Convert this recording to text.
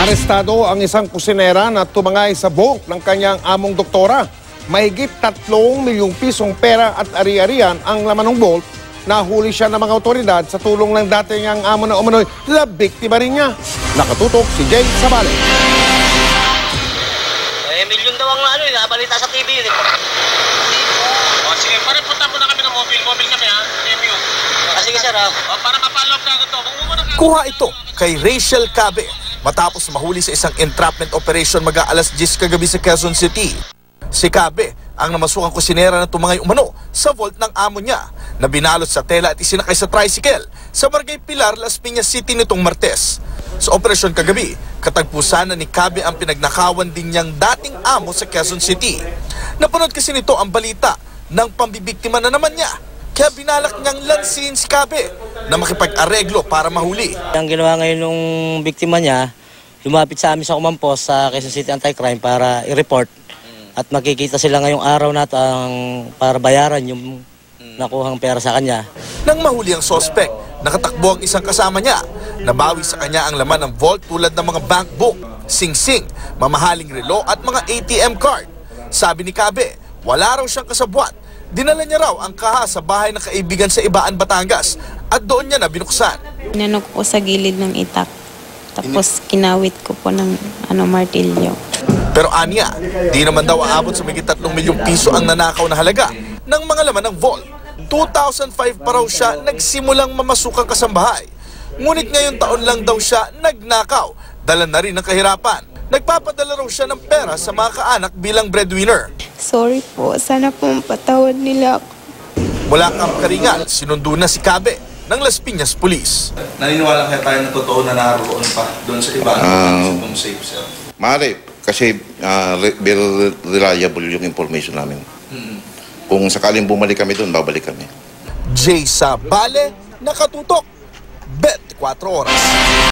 Arestado ang isang kusinera na tumangay sa vault ng kanyang among doktora. Mahigit 3 milyong pisong pera at ari-arian ang laman ng vault. Nahuli siya ng mga otoridad sa tulong ng dati niyang amo na umano'y na biktima rin niya. Nakatutok si Jay Sabale. Milyon daw ang nabalita sa TV yun. O sige, pare punta muna kami ng mobile. Mobile kami ha, MU. Sige sir ha. O para mapalop na ito. Kuha ito kay Rachel Cabe matapos mahuli sa isang entrapment operation mag-aalas 10 kagabi sa Quezon City. Si Cabe ang namasukang kusinera na tumangay umano sa vault ng amo niya na binalot sa tela at isinakay sa tricycle sa Barangay Pilar, Las Piñas City nitong Martes. Sa operasyon kagabi, katagpusan na ni Cabe ang pinagnakawan din niyang dating amo sa Quezon City. Napanood kasi nito ang balita ng pambibiktima na naman niya. Kaya binalak niyang lansin si Cabe na makipag-areglo para mahuli. Ang ginawa ngayon ng biktima niya, lumapit sa amin sa Kumampos sa Quezon City Anti-Crime para i-report. At makikita sila ngayong araw na para bayaran yung nakuhang pera sa kanya. Nang mahuli ang sospek, nakatakbo ang isang kasama niya. Nabawi sa kanya ang laman ng vault tulad ng mga bank book, sing-sing, mamahaling relo at mga ATM card. Sabi ni Cabe, wala raw siyang kasabwat. Dinala niya raw ang kaha sa bahay ng kaibigan sa Ibaan, Batangas at doon niya na binuksan. Inanok ko sa gilid ng itak. Tapos kinawit ko po ng martilyo. Pero anya, di naman daw aabot sa mahigit 3 milyong piso ang nanakaw na halaga ng mga laman ng vault. 2005 pa raw siya nagsimulang mamasukang kasambahay. Ngunit ngayong taon lang daw siya nagnakaw. Dala na rin ng kahirapan. Nagpapadala raw siya ng pera sa mga kaanak bilang breadwinner. Sorry po, sana po patawad nila ako. Mula Camp Karingal, sinundo na si Cabe ng Las Piñas Police. Naniniwala kaya tayo na totoo na naroon pa doon sa iba itong safe cell? Maaari, kasi very reliable yung information namin. Kung sakaling bumalik kami doon, babalik kami. Jay Sabale, nakatutok. 24 oras.